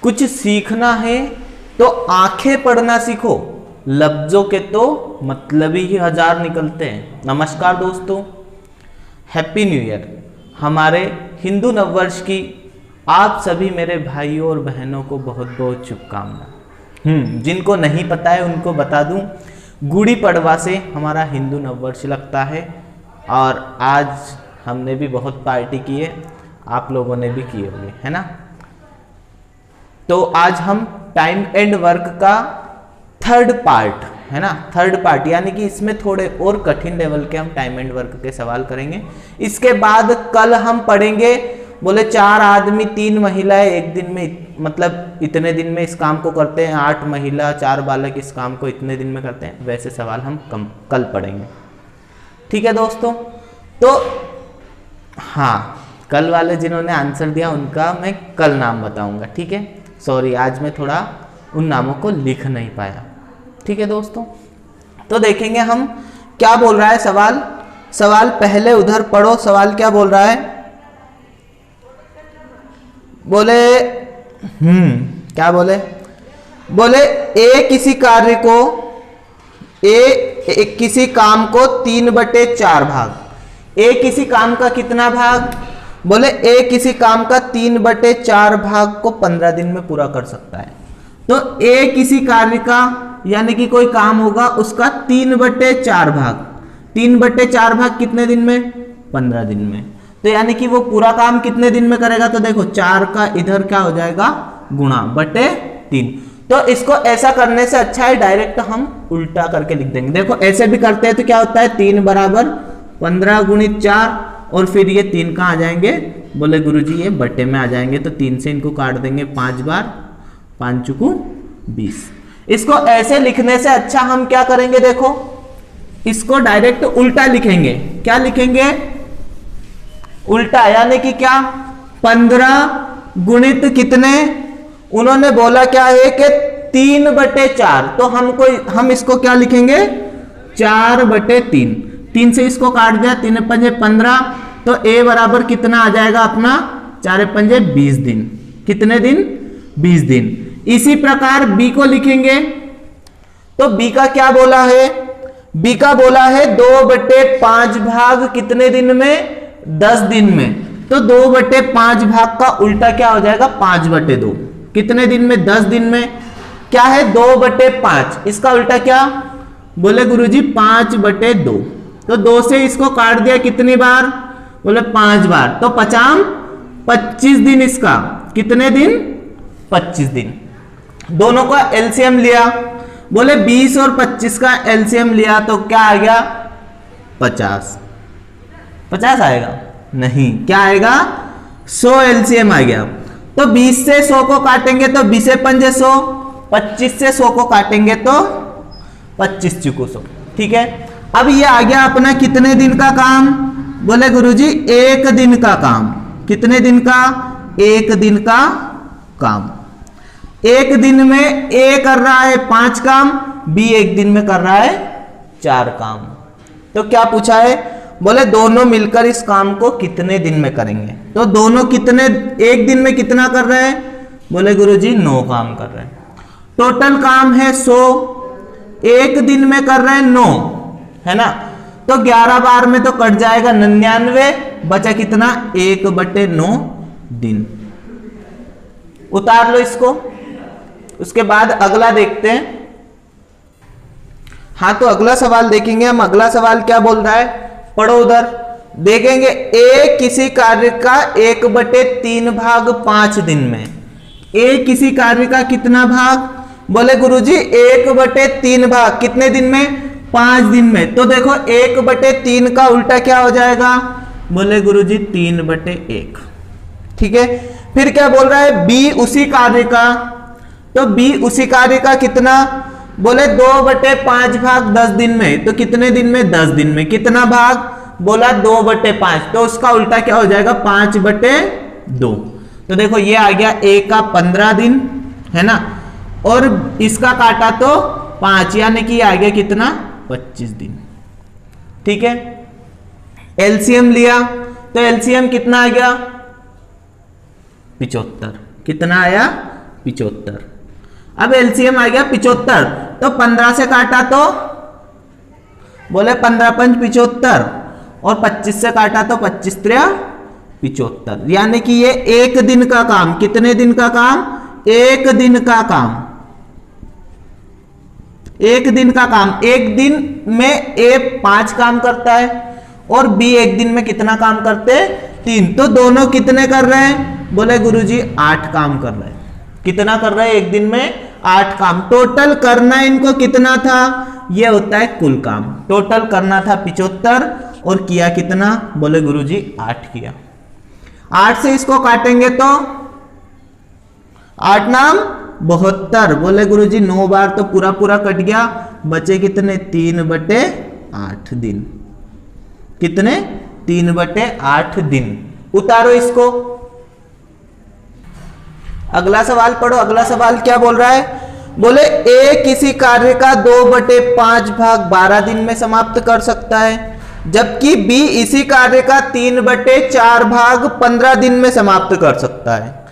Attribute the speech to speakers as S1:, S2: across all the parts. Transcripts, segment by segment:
S1: कुछ सीखना है तो आंखें पढ़ना सीखो, लफ्जों के तो मतलब ही हजार निकलते हैं। नमस्कार दोस्तों, हैप्पी न्यू ईयर। हमारे हिंदू नववर्ष की आप सभी मेरे भाइयों और बहनों को बहुत बहुत शुभकामनाएं। जिनको नहीं पता है उनको बता दूं, गुड़ी पड़वा से हमारा हिंदू नववर्ष लगता है और आज हमने भी बहुत पार्टी की है, आप लोगों ने भी किए होंगे, है ना। तो आज हम टाइम एंड वर्क का थर्ड पार्ट, है ना, थर्ड पार्ट, यानी कि इसमें थोड़े और कठिन लेवल के हम टाइम एंड वर्क के सवाल करेंगे। इसके बाद कल हम पढ़ेंगे, बोले 4 आदमी 3 महिलाएं एक दिन में, मतलब इतने दिन में इस काम को करते हैं, 8 महिला 4 बालक इस काम को इतने दिन में करते हैं, वैसे सवाल हम कल पढ़ेंगे। ठीक है दोस्तों। तो हाँ, कल वाले जिन्होंने आंसर दिया उनका मैं कल नाम बताऊंगा, ठीक है। सॉरी, आज मैं थोड़ा उन नामों को लिख नहीं पाया, ठीक है दोस्तों। तो देखेंगे हम क्या बोल रहा है सवाल। सवाल पहले उधर पढ़ो, सवाल क्या बोल रहा है, बोले क्या बोले, बोले ए किसी कार्य को, ए किसी काम को 3/4 भाग, ए किसी काम का कितना भाग, बोले ए किसी काम का 3/4 भाग को 15 दिन में पूरा कर सकता है। तो ए किसी कार्य का, यानी कि कोई काम होगा उसका 3/4 भाग, 3/4 भाग कितने दिन में, 15 दिन में। तो यानी कि वो पूरा काम कितने दिन में करेगा, तो देखो 4 का इधर क्या हो जाएगा, गुणा बटे 3। तो इसको ऐसा करने से अच्छा है डायरेक्ट हम उल्टा करके लिख देंगे। देखो ऐसे भी करते हैं तो क्या होता है, 3 बराबर 15 गुणित 4, और फिर ये 3 कहाँ आ जाएंगे, बोले गुरुजी ये बटे में आ जाएंगे। तो 3 से इनको काट देंगे 5 बार, 5 चुकू 20। इसको ऐसे लिखने से अच्छा हम क्या करेंगे, देखो इसको डायरेक्ट उल्टा लिखेंगे। क्या लिखेंगे, उल्टा, यानी कि क्या, 15 गुणित कितने, उन्होंने बोला क्या है कि 3/4, तो हम इसको क्या लिखेंगे, 4/3। 3 से इसको काट दिया, 3 पंजे 15, तो ए बराबर कितना आ जाएगा अपना, 4 पंजे 20 दिन। कितने दिन, 20 दिन। इसी प्रकार बी को लिखेंगे, तो बी का क्या बोला है, बी का बोला है 2/5 भाग कितने दिन में, 10 दिन में। तो 2/5 भाग का उल्टा क्या हो जाएगा, 5/2। कितने दिन में, 10 दिन में। क्या है 2/5, इसका उल्टा क्या, बोले गुरुजी 5/2। तो 2 से इसको काट दिया कितनी बार, बोले 5 बार, तो 25 दिन। इसका कितने दिन, 25 दिन। दोनों का एलसीएम लिया, बोले 20 और 25 का एलसीएम लिया तो क्या आ गया, 50। 50 आएगा नहीं, क्या आएगा, 100 एलसीएम आ गया। तो 20 से 100 को काटेंगे तो 20 पंजे 100, 25 से 100 को काटेंगे तो 25 चुको 100, ठीक है। अब ये आ गया अपना कितने दिन का काम, बोले गुरुजी 1 दिन का काम। कितने दिन का, 1 दिन का काम। 1 दिन में ए कर रहा है 5 काम, बी 1 दिन में कर रहा है 4 काम। तो क्या पूछा है, बोले दोनों मिलकर इस काम को कितने दिन में करेंगे। तो दोनों कितने, 1 दिन में कितना कर रहे हैं, बोले गुरुजी 9 काम कर रहे हैं। टोटल काम है 100, 1 दिन में कर रहे हैं 9, है ना। तो 11 बार में तो कट जाएगा 99, बचा कितना, 1/9 दिन। उतार लो इसको। उसके बाद अगला देखते हैं। हाँ, तो अगला सवाल देखेंगे हम। अगला सवाल क्या बोल रहा है, पढ़ो उधर, देखेंगे ए किसी कार्य का 1/3 भाग 5 दिन में। ए किसी कार्य का कितना भाग, बोले गुरुजी 1/3 भाग कितने दिन में, 5 दिन में। तो देखो 1/3 का उल्टा क्या हो जाएगा, बोले गुरुजी 3/1, ठीक है। फिर क्या बोल रहा है, बी उसी कार्य का, तो बी उसी कार्य का कितना, बोले 2/5 भाग 10 दिन में। तो कितने दिन में, 10 दिन में। कितना भाग, बोला 2/5, तो उसका उल्टा क्या हो जाएगा, 5/2। तो देखो ये आ गया ए का 15 दिन, है ना, और इसका काटा तो 5, यानी कि आ गया कितना, 25 दिन, ठीक है। एलसीएम लिया तो एलसीएम कितना आ गया, 75। कितना आया, 75। अब एलसीएम आ गया 75, तो 15 से काटा तो बोले 15 पंच 75 और 25 से काटा तो 25 त्रिया 75, यानी कि ये एक दिन का काम, कितने दिन का काम, एक दिन का काम, एक दिन का काम। एक दिन में ए 5 काम करता है और बी एक दिन में कितना काम करते हैं, 3, तो दोनों कितने कर रहे हैं, बोले गुरुजी 8 काम कर रहे हैं। कितना कर रहे हैं एक दिन में, 8 काम। टोटल करना इनको कितना था, ये होता है कुल काम। टोटल करना था 75 और किया कितना, बोले गुरुजी 8 किया। 8 से इसको काटेंगे तो 8 नाम 72, बोले गुरुजी 9 बार तो पूरा पूरा कट गया, बचे कितने, 3/8 दिन। कितने, 3/8 दिन। उतारो इसको, अगला सवाल पढ़ो। अगला सवाल क्या बोल रहा है, बोले ए किसी कार्य का 2/5 भाग 12 दिन में समाप्त कर सकता है, जबकि बी इसी कार्य का 3/4 भाग 15 दिन में समाप्त कर सकता है,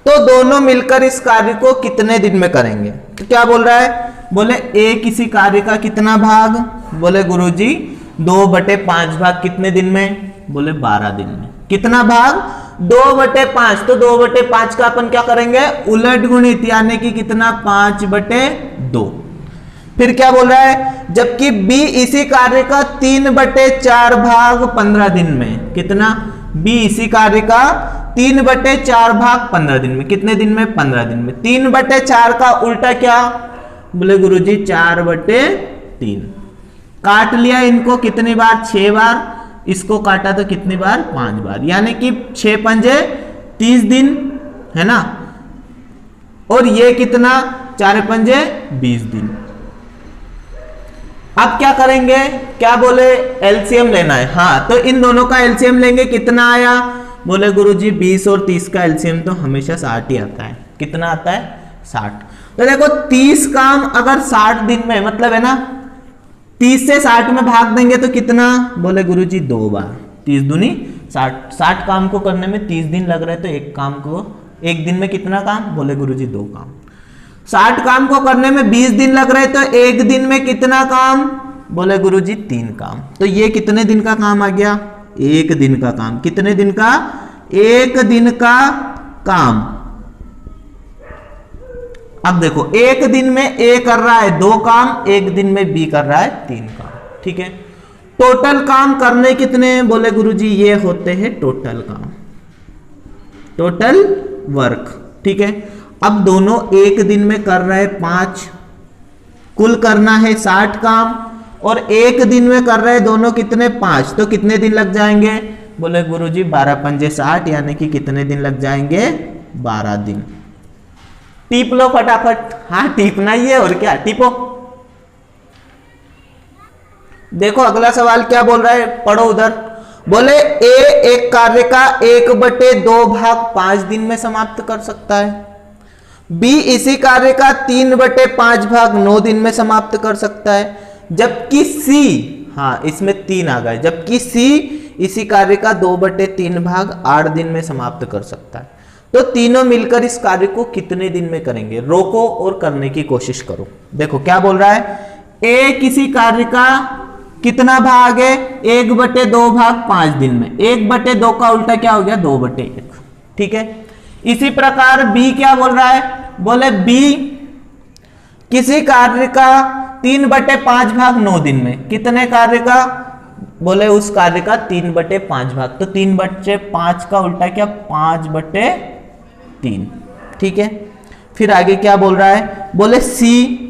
S1: तो दोनों मिलकर इस कार्य को कितने दिन में करेंगे। तो क्या बोल रहा है, बोले ए किसी कार्य का कितना भाग, बोले गुरुजी 2/5 भाग कितने दिन में, बोले 12 दिन में। कितना भाग, 2/5, तो 2/5 का अपन क्या करेंगे, उलट गुणित, यानी कि कितना, 5/2। फिर क्या बोल रहा है, जबकि बी इसी कार्य का 3/4 भाग 15 दिन में। कितना, बी इसी कार्य का 3/4 भाग 15 दिन में। कितने दिन में, 15 दिन में। 3/4 का उल्टा क्या, बोले गुरुजी 4/3। काट लिया इनको कितनी बार, 6 बार। इसको काटा तो कितनी बार, 5 बार, यानी कि 6 पंजे 30 दिन, है ना। और ये कितना, 4 पंजे 20 दिन। अब क्या करेंगे, क्या बोले, एलसीएम लेना है। हाँ, तो इन दोनों का एलसीएम लेंगे, कितना आया, बोले गुरुजी 20 और 30 का एलसीएम तो हमेशा 60 ही आता है। कितना आता है, 60। तो देखो 30 काम अगर 60 दिन में, मतलब है ना 30 से 60 में भाग देंगे तो कितना, बोले गुरुजी 2 बार। 30 दूनी 60, 60 काम को करने में 30 दिन लग रहे, तो एक काम को एक दिन में कितना काम, बोले गुरुजी 2 काम। 60 काम को करने में 20 दिन लग रहे, तो एक दिन में कितना काम, बोले गुरुजी 3 काम। तो ये कितने दिन का काम आ गया, एक दिन का काम। कितने दिन का, एक दिन का काम। अब देखो एक दिन में ए कर रहा है 2 काम, एक दिन में बी कर रहा है 3 काम। ठीक है, टोटल काम करने कितने, बोले गुरुजी ये होते हैं टोटल काम, टोटल वर्क। ठीक है, अब दोनों एक दिन में कर रहे हैं 5, कुल करना है 60 काम, और एक दिन में कर रहे हैं दोनों कितने, 5, तो कितने दिन लग जाएंगे, बोले गुरुजी 12 पंजे 60, यानी कि कितने दिन लग जाएंगे, 12 दिन। टीप लो फटाफट। हाँ, टीपना ही है, और क्या, टीपो। देखो अगला सवाल क्या बोल रहा है, पढ़ो उधर। बोले ए एक कार्य का 1/2 भाग 5 दिन में समाप्त कर सकता है, बी इसी कार्य का 3/5 भाग 9 दिन में समाप्त कर सकता है, जबकि सी, हाँ इसमें 3 आ गए, जबकि सी इसी कार्य का 2/3 भाग 8 दिन में समाप्त कर सकता है। तो तीनों मिलकर इस कार्य को कितने दिन में करेंगे। रोको और करने की कोशिश करो। देखो क्या बोल रहा है, ए किसी कार्य का कितना भाग है, 1/2 भाग 5 दिन में। 1/2 का उल्टा क्या हो गया, 2/1। ठीक है, इसी प्रकार बी क्या बोल रहा है, बोले बी किसी कार्य का 3/5 भाग 9 दिन में। कितने कार्य का, बोले उस कार्य का 3/5 भाग, तो 3/5 का उल्टा क्या, 5/3। ठीक है, फिर आगे क्या बोल रहा है, बोले सी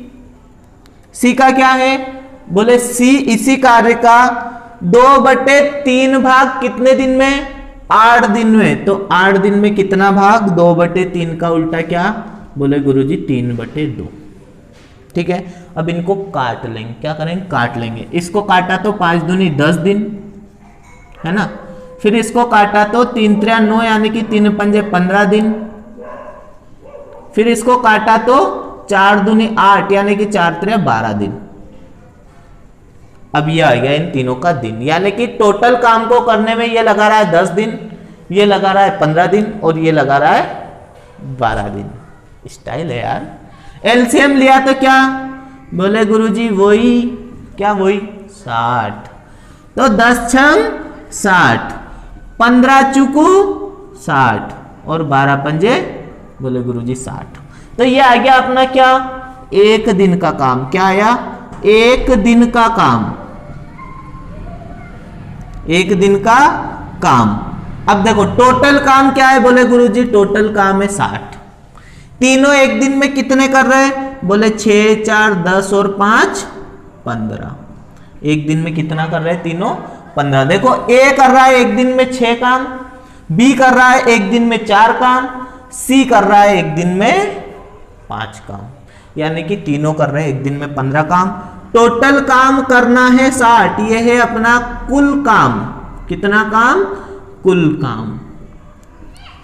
S1: का क्या है, बोले सी इसी कार्य का 2/3 भाग कितने दिन में, 8 दिन में। तो 8 दिन में कितना भाग, 2/3 का उल्टा क्या, बोले गुरुजी 3/2। ठीक है, अब इनको काट लेंगे, क्या करेंगे, काट लेंगे। इसको काटा तो 5 दूनी 10 दिन, है ना। फिर इसको काटा तो 3 त्रिया 9, यानी कि 3 पंजे 15 दिन। फिर इसको काटा तो 4 दूनी 8, यानी कि 4 त्रिया 12 दिन। अब ये आ गया इन तीनों का दिन, यानी कि टोटल काम को करने में ये लगा रहा है 10 दिन, ये लगा रहा है 15 दिन, और ये लगा रहा है 12 दिन। स्टाइल है यार। एलसीएम लिया तो क्या बोले गुरुजी वही क्या, वही 60। तो 10 छंग 60, 15 चुकू 60 और 12 पंजे बोले गुरुजी 60। तो ये आ गया अपना क्या, एक दिन का काम। क्या आया, एक दिन का काम, एक दिन का काम। अब देखो टोटल काम क्या है, बोले गुरुजी टोटल काम है 60। तीनों एक दिन में कितने कर रहे हैं, बोले 6 4 10 और 5 15। एक दिन में कितना कर रहे हैं तीनों, 15। देखो ए कर रहा है एक दिन में 6 काम, बी कर रहा है एक दिन में 4 काम, सी कर रहा है एक दिन में 5 काम, यानी कि तीनों कर रहे हैं एक दिन में 15 काम। टोटल काम करना है 60, ये है अपना कुल काम। कितना काम, कुल काम,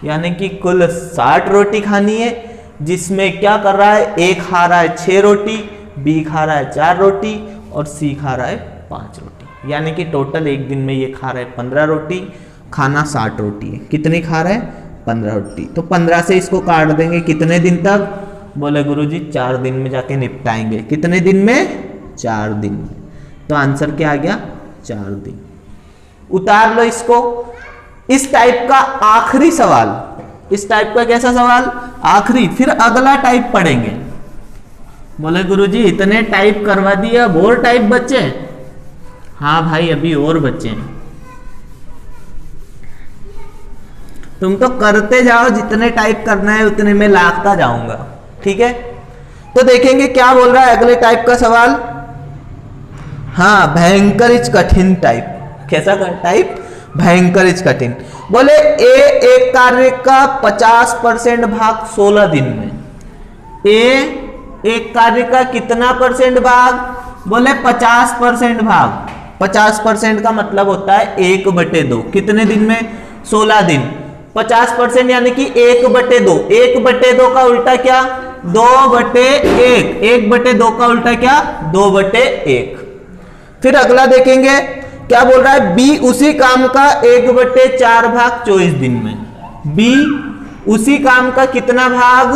S1: यानी कि कुल 60 रोटी खानी है, जिसमें क्या कर रहा है, ए खा रहा है 6 रोटी, बी खा रहा है 4 रोटी और सी खा रहा है 5 रोटी, यानी कि टोटल एक दिन में ये खा रहा है 15 रोटी, खाना 60 रोटी है। कितनी खा रहा है, 15 रोटी। तो 15 से इसको काट देंगे, कितने दिन तक, बोले गुरुजी 4 दिन में जाके निपटाएंगे। कितने दिन में, 4 दिन में। तो आंसर क्या आ गया, 4 दिन। उतार लो इसको। इस टाइप का आखिरी सवाल, इस टाइप का कैसा सवाल, आखिरी, फिर अगला टाइप पढ़ेंगे। बोले गुरुजी इतने टाइप करवा दिए, अब और टाइप बचे। हाँ भाई अभी और बचे हैं, तुम तो करते जाओ, जितने टाइप करना है उतने में लाखता जाऊंगा, ठीक है। तो देखेंगे क्या बोल रहा है अगले टाइप का सवाल। हाँ भयंकर इच कठिन टाइप। कैसा टाइप, भयंकर इच कठिन। बोले ए एक कार्य का 50% भाग 16 दिन में। ए एक कार्य का कितना परसेंट भाग, बोले 50% भाग। 50% का मतलब होता है 1/2। कितने दिन में, 16 दिन। 50% यानी कि 1/2। 1/2 का उल्टा क्या, 2/1। 1/2 का उल्टा क्या, 2/1। फिर अगला देखेंगे क्या बोल रहा है, बी उसी काम का 1/4 भाग 24 दिन में। बी उसी काम का कितना भाग,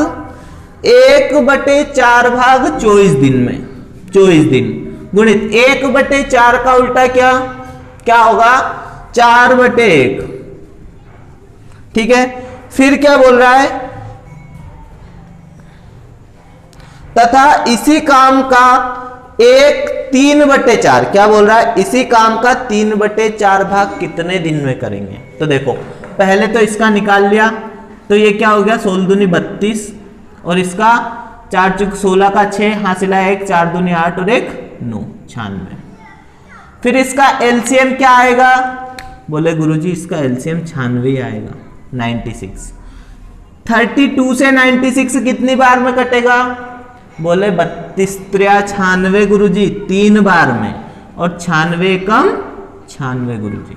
S1: 1/4 भाग 24 दिन में। 24 दिन गुणित 1/4 का उल्टा क्या, क्या होगा, 4/1। ठीक है। फिर क्या बोल रहा है, तथा इसी काम का 3/4। क्या बोल रहा है, इसी काम का 3/4 भाग कितने दिन में करेंगे। तो देखो पहले तो इसका निकाल लिया, तो ये क्या हो गया, 16 दूनी 32 और इसका 4 चुक 16 का 6 हासिल है 1, 4 दूनी 8 और 1 9, 96। फिर इसका एलसीएम क्या आएगा, बोले गुरुजी इसका एलसीएम 96 आएगा, 96। 32 से 96 कितनी बार में कटेगा, बोले 32 3 96 गुरुजी 3 बार में, और 96 कम 96 गुरुजी।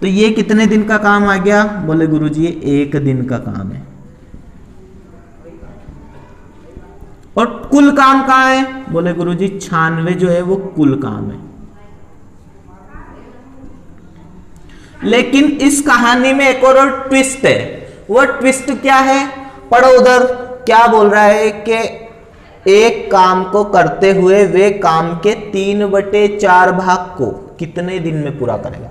S1: तो ये कितने दिन का काम आ गया, बोले गुरुजी ये 1 दिन का काम है। और कुल काम कहाँ है, बोले गुरुजी 96 जो है वो कुल काम है। लेकिन इस कहानी में एक और ट्विस्ट है। वो ट्विस्ट क्या है, पढ़ो उधर। क्या बोल रहा है कि एक काम को करते हुए वे काम के 3/4 भाग को कितने दिन में पूरा करेगा।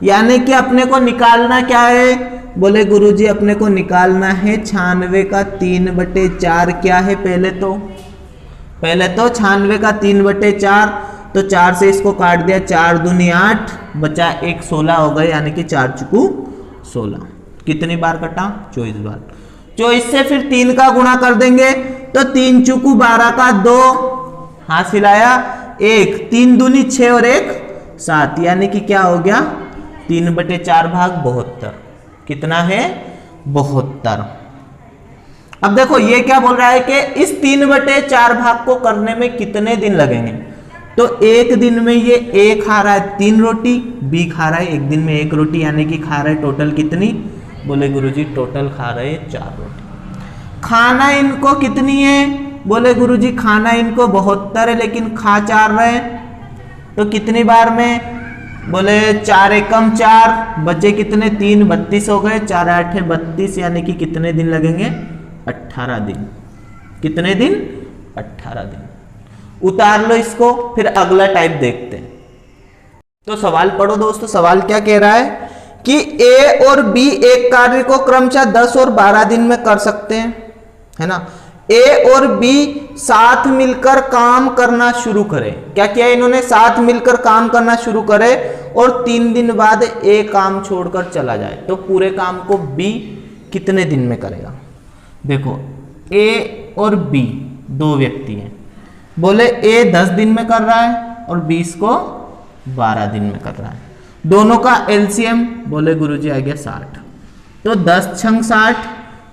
S1: यानी कि अपने को निकालना क्या है, बोले गुरुजी अपने को निकालना है 96 का 3/4 क्या है। पहले तो 96 का 3/4, तो 4 से इसको काट दिया, 4 दूनी 8 बचा 1 16 हो गए, यानी कि 4 चुकू 16। कितनी बार कटा, 24 बार। 24 से फिर 3 का गुणा कर देंगे, तो 3 चुकू 12 का 2 हासिल आया 1, 3 दूनी 6 और 1 7, यानी कि क्या हो गया 3/4 भाग 72। कितना है, 72। अब देखो ये क्या बोल रहा है कि इस 3/4 भाग को करने में कितने दिन लगेंगे। तो एक दिन में ये ए खा रहा है 3 रोटी, बी खा रहा है एक दिन में 1 रोटी, यानी कि खा रहा है टोटल कितनी, बोले गुरुजी टोटल खा रहे 4 रोटी। खाना इनको कितनी है, बोले गुरुजी खाना इनको 72 है, लेकिन खा 4 रहे हैं। तो कितनी बार में, बोले 4 एकम 4 बचे कितने 3, 32 हो गए, 4 8 32, यानी कि कितने दिन लगेंगे 18 दिन। कितने दिन? 18 दिन। उतार लो इसको, फिर अगला टाइप देखते हैं। तो सवाल पढ़ो दोस्तों, सवाल क्या कह रहा है कि ए और बी एक कार्य को क्रमशः 10 और 12 दिन में कर सकते हैं, है ना। ए और बी साथ मिलकर काम करना शुरू करें। क्या किया इन्होंने? साथ मिलकर काम करना शुरू करे और 3 दिन बाद ए काम छोड़कर चला जाए, तो पूरे काम को बी कितने दिन में करेगा? देखो ए और बी दो व्यक्ति हैं, बोले ए 10 दिन में कर रहा है और बी इसको 12 दिन में कर रहा है। दोनों का एलसीएम बोले गुरुजी आ गया 60, तो 10 छंग 60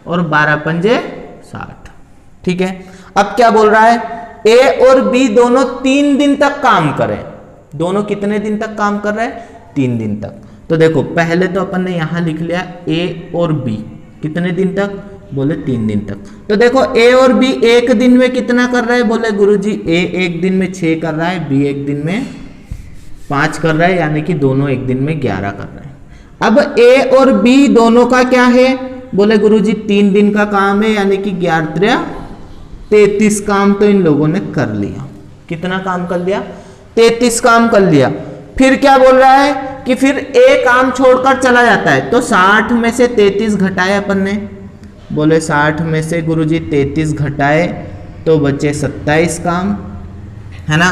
S1: और 12 पंजे 60। ठीक है, अब क्या बोल रहा है? ए और बी दोनों 3 दिन तक काम करें। दोनों कितने दिन तक काम कर रहे हैं? 3 दिन तक। तो देखो पहले तो अपन ने यहां लिख लिया ए और बी कितने दिन तक? बोले 3 दिन तक। तो देखो ए और बी एक दिन में कितना कर रहे हैं? बोले गुरुजी ए एक दिन में 6 कर रहा है, बी एक दिन में 5 कर रहा है, यानी कि दोनों एक दिन में 11 कर रहे हैं। अब ए और बी दोनों का क्या है? बोले गुरुजी 3 दिन का काम है, यानी कि 11 33 काम तो इन लोगों ने कर लिया। कितना काम कर लिया? 33 काम कर लिया। फिर क्या बोल रहा है कि फिर ए काम छोड़कर चला जाता है, तो 60 में से 33 घटाए अपन ने। बोले 60 में से गुरुजी 33 घटाए तो बचे 27 काम, है ना।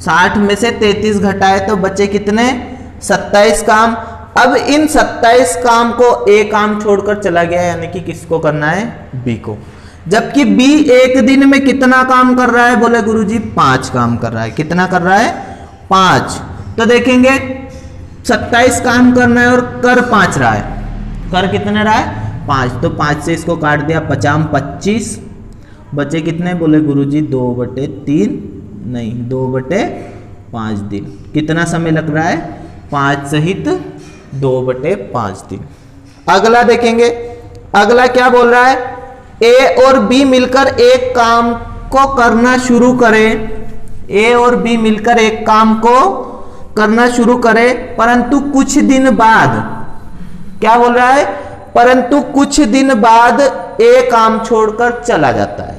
S1: 60 में से 33 घटाए तो बचे कितने? 27 काम। अब इन 27 काम को ए काम छोड़कर चला गया, यानी कि किसको करना है? बी को। जबकि बी एक दिन में कितना काम कर रहा है? बोले गुरुजी 5 काम कर रहा है। कितना कर रहा है? 5। तो देखेंगे 27 काम करना है और कर 5 रहा है। कर कितने रहा है? 5। तो 5 से इसको काट दिया, 50 25, बचे कितने? बोले गुरुजी 2/3 नहीं 2/5 दिन। कितना समय लग रहा है? 5 सहित 2/5 दिन। अगला देखेंगे, अगला क्या बोल रहा है? ए और बी मिलकर एक काम को करना शुरू करें। ए और बी मिलकर एक काम को करना शुरू करें, परंतु कुछ दिन बाद, क्या बोल रहा है? परंतु कुछ दिन बाद ए काम छोड़कर चला जाता है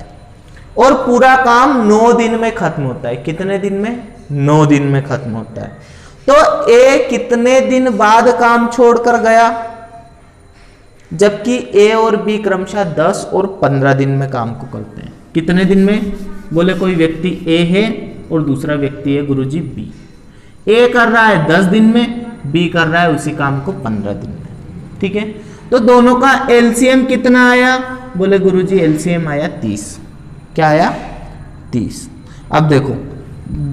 S1: और पूरा काम 9 दिन में खत्म होता है। कितने दिन में? 9 दिन में खत्म होता है। तो ए कितने दिन बाद काम छोड़कर गया? जबकि ए और बी क्रमशः 10 और 15 दिन में काम को करते हैं। कितने दिन में? बोले कोई व्यक्ति ए है और दूसरा व्यक्ति है गुरुजी बी। ए कर रहा है 10 दिन में, बी कर रहा है उसी काम को 15 दिन में। ठीक है, तो दोनों का एलसीएम कितना आया? बोले गुरुजी एलसीएम आया 30। क्या आया? 30। अब देखो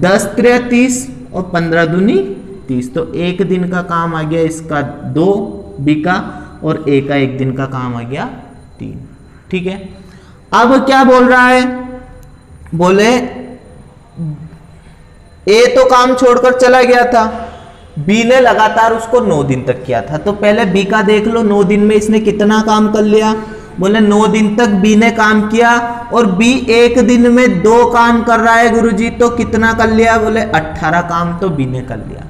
S1: 10 3 30 और 15 दूनी 30, तो एक दिन का काम आ गया इसका 2 बी का, और ए का एक दिन का काम आ गया 3। ठीक है, अब क्या बोल रहा है? बोले ए तो काम छोड़कर चला गया था, बी ने लगातार उसको 9 दिन तक किया था। तो पहले बी का देख लो, 9 दिन में इसने कितना काम कर लिया? बोले 9 दिन तक बी ने काम किया और बी एक दिन में 2 काम कर रहा है गुरुजी, तो कितना कर लिया? बोले 18 काम तो बी ने कर लिया।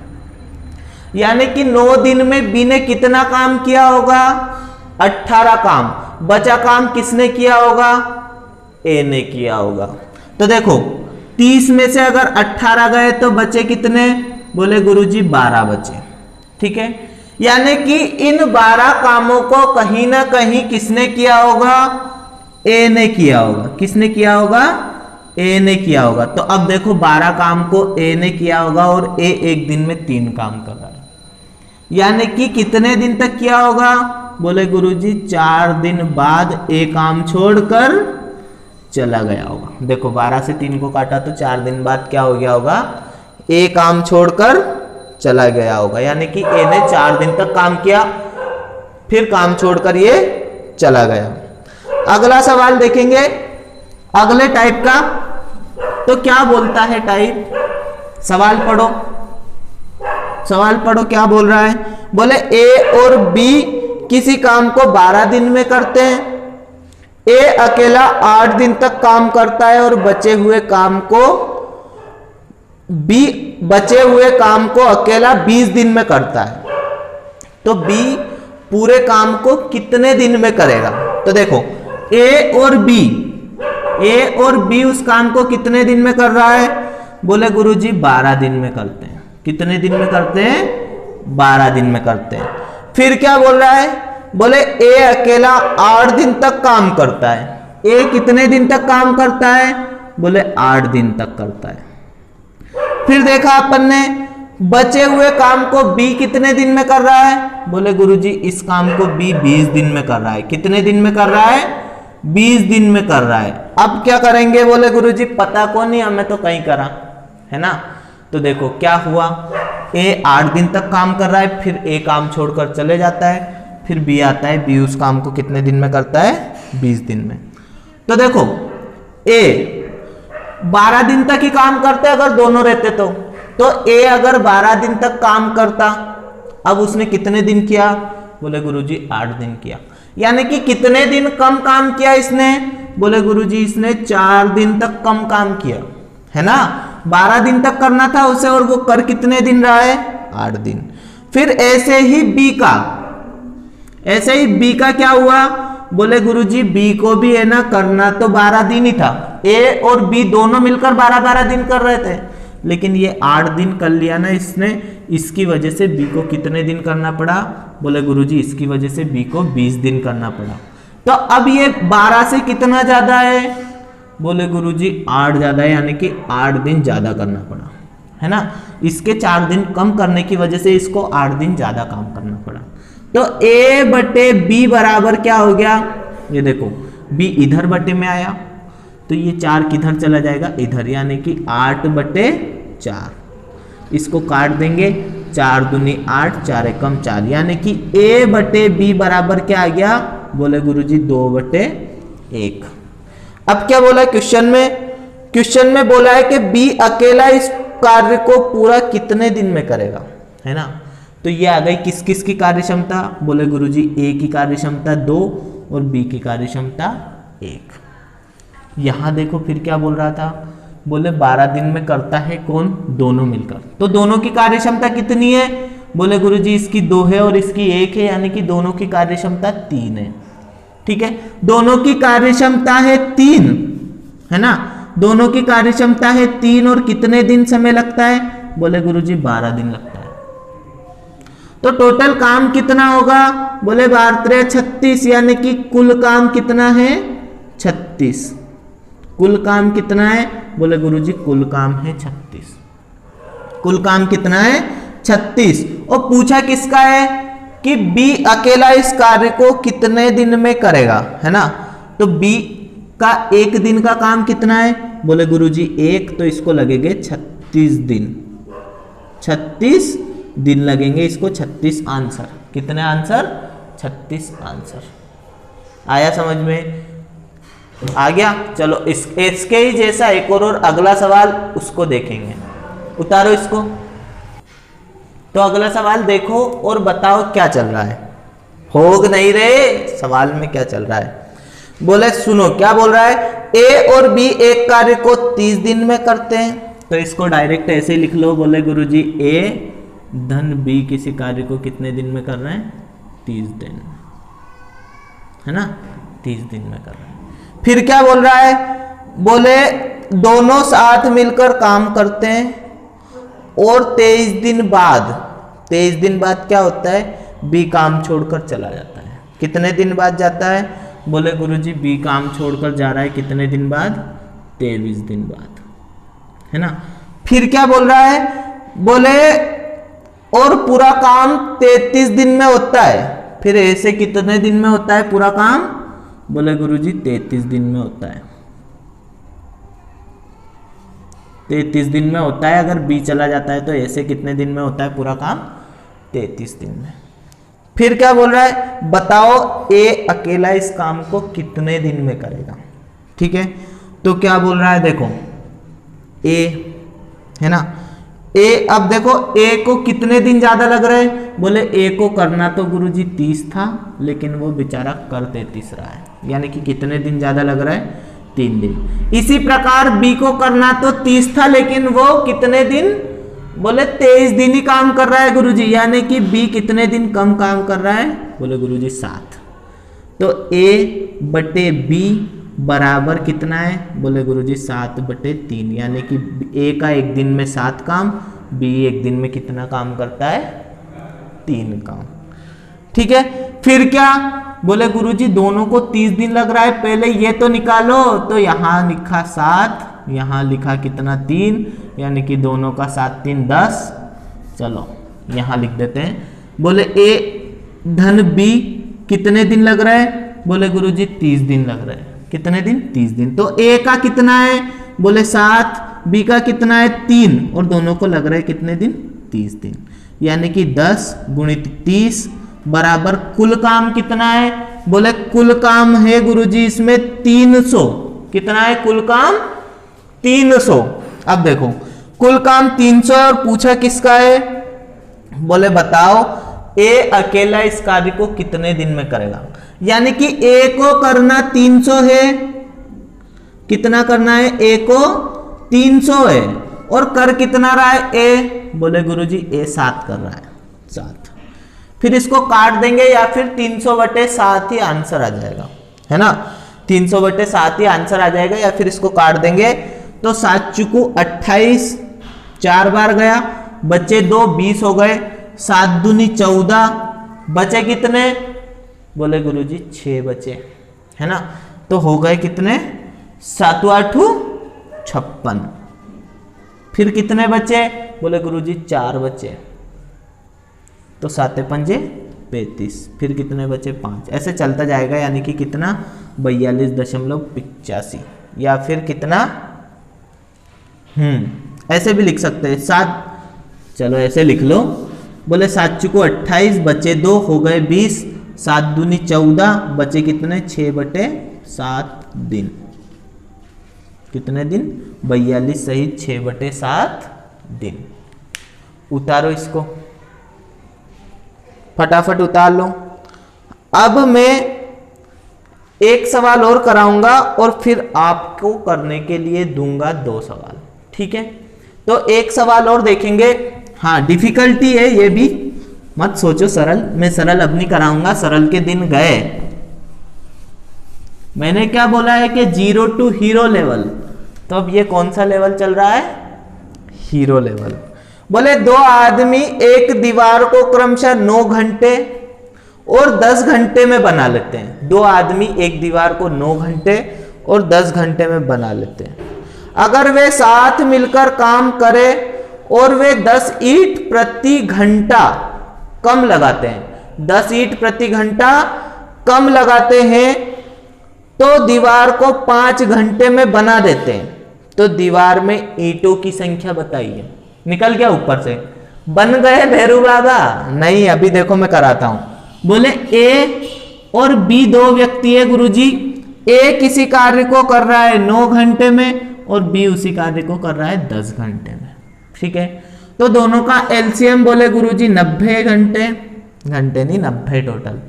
S1: यानी कि 9 दिन में बी ने कितना काम किया होगा? 18 काम। बचा काम किसने किया होगा? ए ने किया होगा। तो देखो 30 में से अगर 18 गए तो बचे कितने? बोले गुरुजी 12 बचे। ठीक है, यानी कि इन 12 कामों को कहीं ना कहीं किसने किया होगा? ए ने किया होगा। किसने किया होगा? ए ने किया होगा। तो अब देखो 12 काम को ए ने किया होगा और ए एक दिन में 3 काम कर रहा है, यानी कि कितने दिन तक किया होगा? बोले गुरुजी 4 दिन बाद ए काम छोड़कर चला गया होगा। देखो 12 से 3 को काटा तो 4 दिन बाद क्या हो गया होगा? ए काम छोड़कर चला गया होगा, यानी कि ए ने 4 दिन तक काम किया, फिर काम छोड़कर ये चला गया। अगला सवाल देखेंगे अगले टाइप का। तो क्या बोलता है टाइप? सवाल पढ़ो, सवाल पढ़ो क्या बोल रहा है? बोले ए और बी किसी काम को 12 दिन में करते हैं। ए अकेला 8 दिन तक काम करता है और बचे हुए काम को अकेला 20 दिन में करता है। तो बी पूरे काम को कितने दिन में करेगा? तो देखो ए और बी ए और बी उस काम को कितने दिन में कर रहा है? बोले गुरुजी 12 दिन में करते हैं। कितने दिन में करते हैं? 12 दिन में करते हैं। फिर क्या बोल रहा है? बोले ए अकेला 8 दिन तक काम करता है। ए कितने दिन तक काम करता है? बोले 8 दिन तक करता है। फिर देखा अपन ने बचे हुए काम को बी कितने दिन में कर रहा है? बोले गुरुजी इस काम को बी 20 दिन में कर रहा है। कितने दिन में कर रहा है? 20 दिन में कर रहा है। अब क्या करेंगे? बोले गुरुजी पता को नहीं, हमें तो कहीं करा है ना। तो देखो क्या हुआ, ए 8 दिन तक काम कर रहा है, फिर ए काम छोड़कर चले जाता है, फिर बी आता है, बी उस काम को कितने दिन में करता है? 20 दिन में। तो देखो ए 12 दिन तक ही काम करते अगर दोनों रहते तो ए अगर 12 दिन तक काम करता, अब उसने कितने दिन किया? बोले गुरुजी 8 दिन किया। यानी कि कितने दिन कम काम किया इसने? बोले गुरुजी इसने 4 दिन तक कम काम किया, है ना। 12 दिन तक करना था उसे और वो कर कितने दिन रहा है? 8 दिन। फिर ऐसे ही बी का क्या हुआ? बोले गुरुजी बी को भी है ना करना तो 12 दिन ही था। ए और बी दोनों मिलकर 12-12 दिन कर रहे थे, लेकिन ये 8 दिन कर लिया ना इसने, इसकी वजह से बी को कितने दिन करना पड़ा? बोले गुरुजी इसकी वजह से बी को 20 दिन करना पड़ा। तो अब ये 12 से कितना ज्यादा है? बोले गुरुजी 8 ज्यादा है, यानी कि 8 दिन ज्यादा करना पड़ा, है ना। इसके 4 दिन कम करने की वजह से इसको 8 दिन ज्यादा काम करना पड़ा। तो ए बटे बी बराबर क्या हो गया? ये देखो बी इधर बटे में आया तो ये 4 किधर चला जाएगा? इधर, यानी कि 8 बटे 4। इसको काट देंगे, 4 दूनी 8, 4 एकम 4, यानी कि ए बटे बी बराबर क्या आ गया? बोले गुरुजी 2 बटे 1। अब क्या बोला क्वेश्चन में? क्वेश्चन में बोला है कि बी अकेला इस कार्य को पूरा कितने दिन में करेगा, है ना। तो ये आ गई किस किस की कार्य क्षमता? बोले गुरुजी ए की कार्य क्षमता 2 और बी की कार्य क्षमता 1। यहां देखो फिर क्या बोल रहा था? बोले 12 दिन में करता है कौन? दोनों मिलकर। तो दोनों की कार्य क्षमता कितनी है? बोले गुरुजी इसकी 2 है और इसकी 1 है, यानी कि दोनों की कार्य क्षमता 3 है। ठीक है, दोनों की कार्य क्षमता है 3, है ना। दोनों की कार्य क्षमता है 3 और कितने दिन समय लगता है? बोले गुरुजी 12 दिन लगता है। तो टोटल काम कितना होगा? बोले 12 36, यानी कि कुल काम कितना है? 36। कुल काम कितना है? बोले गुरुजी कुल काम है 36। कुल काम कितना है? 36। और पूछा किसका है? कि बी अकेला इस कार्य को कितने दिन में करेगा, है ना। तो बी का 1 दिन का काम कितना है? बोले गुरुजी 1, तो इसको लगेंगे 36 दिन। 36 दिन लगेंगे इसको। 36 आंसर। कितने आंसर? 36 आंसर। आया समझ में? आ गया। चलो इसके ही जैसा एक और अगला सवाल उसको देखेंगे। उतारो इसको। तो अगला सवाल देखो और बताओ क्या चल रहा है। होग नहीं रहे सवाल में क्या चल रहा है। बोले सुनो क्या बोल रहा है। ए और बी एक कार्य को 30 दिन में करते हैं, तो इसको डायरेक्ट ऐसे लिख लो। बोले गुरुजी ए धन बी किसी कार्य को कितने दिन में कर रहे हैं? 30 दिन, है ना। 30 दिन में कर रहे हैं। फिर क्या बोल रहा है? बोले दोनों साथ मिलकर काम करते हैं और 23 दिन बाद क्या होता है? बी काम छोड़कर चला जाता है। कितने दिन बाद जाता है? बोले गुरुजी बी काम छोड़कर जा रहा है कितने दिन बाद? 23 दिन बाद, है ना। फिर क्या बोल रहा है? बोले और पूरा काम 33 दिन में होता है। फिर ऐसे कितने दिन में होता है पूरा काम? बोले गुरुजी 33 दिन में होता है। 33 दिन में होता है। अगर बी चला जाता है तो ऐसे कितने दिन में होता है पूरा काम? 33 दिन में। फिर क्या बोल रहा है? बताओ ए अकेला इस काम को कितने दिन में करेगा। ठीक है, तो क्या बोल रहा है? देखो ए, है ना। ए, अब देखो ए को कितने दिन ज्यादा लग रहे हैं? बोले ए को करना तो गुरुजी 30 था, लेकिन वो बेचारा कर 33 रहा है, यानी कि कितने दिन ज्यादा लग रहा है? 3 दिन। इसी प्रकार बी को करना तो 30 था, लेकिन वो कितने दिन? बोले 23 दिन ही काम कर रहा है गुरुजी, यानी कि बी कितने दिन कम काम कर रहा है? बोले गुरुजी 7। तो ए बटे बी बराबर कितना है, बोले गुरुजी 7/3, यानी कि ए का एक दिन में 7 काम, बी एक दिन में कितना काम करता है, 3 काम। ठीक है, फिर क्या बोले गुरुजी दोनों को 30 दिन लग रहा है, पहले ये तो निकालो, तो यहां लिखा 7, यहां लिखा कितना 3, यानी कि दोनों का 7 3 10। चलो यहां लिख देते हैं, बोले ए धन बी कितने दिन लग रहा है, बोले गुरुजी 30 दिन लग रहा है, कितने दिन, 30 दिन। तो ए का कितना है, बोले 7, बी का कितना है 3, और दोनों को लग रहा है कितने दिन, 30 दिन, यानी कि 10 × 30 बराबर कुल काम कितना है, बोले कुल काम है गुरुजी इसमें 300, कितना है कुल काम 300। अब देखो कुल काम 300 और पूछा किसका है, बोले बताओ ए अकेला इस कार्य को कितने दिन में करेगा, यानी कि ए को करना 300 है, कितना करना है, ए को 300 है, और कर कितना रहा है ए, बोले गुरुजी ए 7 कर रहा है, 7। फिर इसको काट देंगे या फिर 300/7 ही आंसर आ जाएगा, है ना, 300/7 ही आंसर आ जाएगा, या फिर इसको काट देंगे तो 7 चुकू 28, 4 बार गया, बचे 2 20 हो गए, 7 दूनी 14, बचे कितने, बोले गुरुजी 6 बचे, है ना, तो हो गए कितने 7 8 56। फिर कितने बचे, बोले गुरुजी 4 बचे, तो 7 5 35, फिर कितने बचे 5, ऐसे चलता जाएगा, यानी कि कितना 42.85, या फिर कितना ऐसे भी लिख सकते हैं 7, चलो ऐसे लिख लो, बोले 7 चुको 28, बचे 2 हो गए 20, 7 दूनी 14, बचे कितने 6/7 दिन, कितने दिन 42 सहित 6/7 दिन। उतारो इसको, फटाफट उतार लो। अब मैं एक सवाल और कराऊंगा और फिर आपको करने के लिए दूंगा 2 सवाल, ठीक है। तो एक सवाल और देखेंगे, हाँ डिफिकल्टी है ये भी, मत सोचो सरल, मैं सरल अब नहीं कराऊंगा, सरल के दिन गए। मैंने क्या बोला है कि 0 to हीरो लेवल, तो अब ये कौन सा लेवल चल रहा है, हीरो लेवल। बोले 2 आदमी एक दीवार को क्रमशः 9 घंटे और 10 घंटे में बना लेते हैं। 2 आदमी एक दीवार को 9 घंटे और 10 घंटे में बना लेते हैं। अगर वे साथ मिलकर काम करें और वे 10 ईंट प्रति घंटा कम लगाते हैं, 10 ईंट प्रति घंटा कम लगाते हैं, तो दीवार को 5 घंटे में बना देते हैं। तो दीवार में ईंटों की संख्या बताइए। निकल गया ऊपर से, बन गए भैरू बाबा, नहीं अभी देखो मैं कराता हूं। बोले ए और बी 2 व्यक्ति है गुरुजी, ए किसी कार्य को कर रहा है 9 घंटे में और बी उसी कार्य को कर रहा है 10 घंटे में, ठीक है। तो दोनों का एलसीएम बोले गुरुजी 90 घंटे, घंटे नहीं 90 टोटल।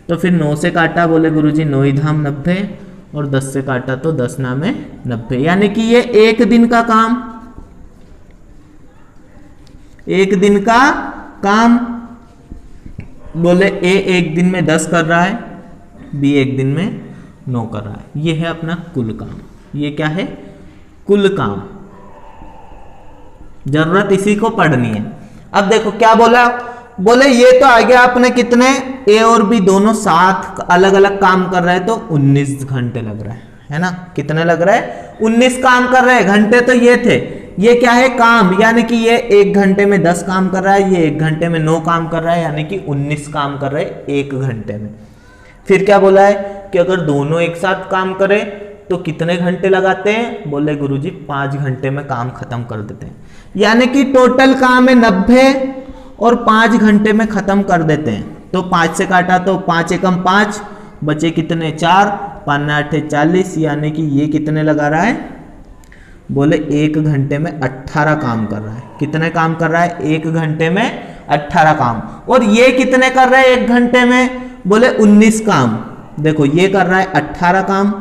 S1: तो फिर 9 से काटा, बोले गुरुजी 9 ही धाम 90, और 10 से काटा तो 10 नामे 90, यानी कि ये एक दिन का काम, एक दिन का काम। बोले ए एक दिन में 10 कर रहा है, बी एक दिन में 9 कर रहा है, ये है अपना कुल काम। ये क्या है, कुल काम। जरूरत इसी को पढ़नी है। अब देखो क्या बोला, बोले ये तो आ गया अपने कितने, ए और बी दोनों साथ अलग अलग काम कर रहे हैं, तो 19 घंटे लग रहा है ना, कितने लग रहा है 19 काम कर रहे हैं। घंटे तो ये थे, ये क्या है काम, यानी कि ये 1 घंटे में 10 काम कर रहा है, ये 1 घंटे में 9 काम कर रहा है, यानी कि 19 काम कर रहे हैं 1 घंटे में। फिर क्या बोला है कि अगर दोनों एक साथ काम करें तो कितने घंटे लगाते हैं, बोले गुरुजी 5 घंटे में काम खत्म कर देते हैं, यानी कि टोटल काम है 90 और 5 घंटे में खत्म कर देते हैं। तो 5 से काटा तो 5 एकम 5, बचे कितने 4, 5 8 40, यानी कि ये कितने लगा रहा है, बोले 1 घंटे में 18 काम कर रहा है। कितने काम कर रहा है, 1 घंटे में 18 काम। और ये कितने कर रहा है 1 घंटे में, बोले 19 काम। देखो ये कर रहा है 18 काम,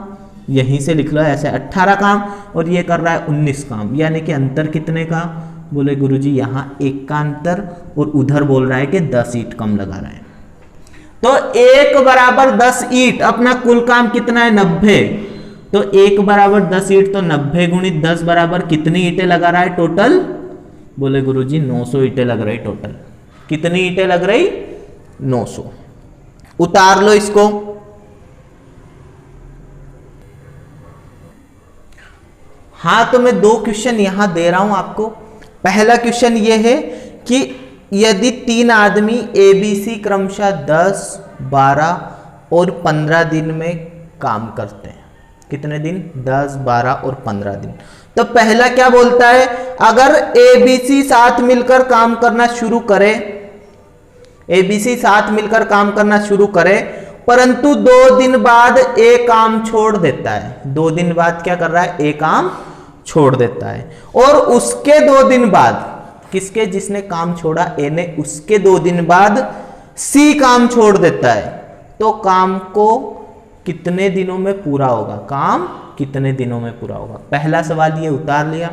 S1: यहीं से लिख लो ऐसे 18 काम, और ये कर रहा है 19 काम, यानी कि अंतर कितने का, बोले गुरुजी यहाँ 1 का अंतर, और उधर बोल रहा है कि 10 ईंट कम लगा रहा है। तो 1 बराबर 10 ईंट, अपना कुल काम कितना है 90, तो 1 बराबर 10 ईंट, तो 90 गुणित 10 बराबर कितनी ईंटें लगा रहा है टोटल? बोले गुरुजी 900 ईंटें लग रही टोटल। कितनी ईंटें लग रही? 900। उतार लो इसको। हाँ, तो मैं 2 क्वेश्चन यहां दे रहा हूं आपको। पहला क्वेश्चन ये है कि यदि 3 आदमी ABC क्रमशः 10, 12 और 15 दिन में काम करते हैं। कितने दिन? 10, 12 और 15 दिन। तो पहला क्या बोलता है? अगर ABC साथ मिलकर काम करना शुरू करे, ABC साथ मिलकर काम करना शुरू करे, परंतु 2 दिन बाद A काम छोड़ देता है। 2 दिन बाद क्या कर रहा है? A काम छोड़ देता है। और उसके 2 दिन बाद, किसके? जिसने काम छोड़ा A ने, उसके 2 दिन बाद C काम छोड़ देता है। तो काम को कितने दिनों में पूरा होगा? काम कितने दिनों में पूरा होगा? पहला सवाल ये उतार लिया।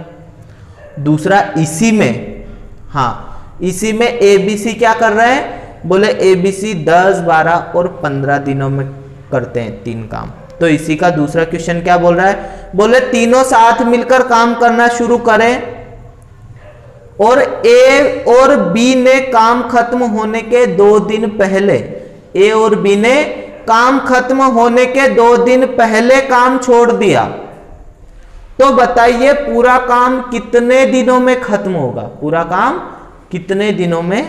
S1: दूसरा, इसी में, हाँ, इसी में ABC क्या कर रहे हैं? बोले ABC 10, 12 और 15 दिनों में करते हैं 3 काम। तो इसी का दूसरा क्वेश्चन क्या बोल रहा है? बोले तीनों साथ मिलकर काम करना शुरू करें और A और B ने काम खत्म होने के 2 दिन पहले, A और B ने काम खत्म होने के 2 दिन पहले काम छोड़ दिया, तो बताइए पूरा काम कितने दिनों में खत्म होगा? पूरा काम कितने दिनों में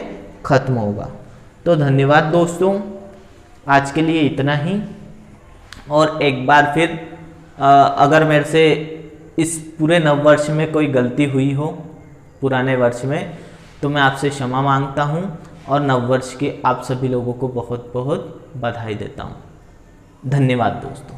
S1: खत्म होगा? तो धन्यवाद दोस्तों, आज के लिए इतना ही। और एक बार फिर अगर मेरे से इस पूरे नववर्ष में कोई गलती हुई हो पुराने वर्ष में, तो मैं आपसे क्षमा मांगता हूं और नववर्ष के आप सभी लोगों को बहुत बहुत बधाई देता हूं। धन्यवाद दोस्तों।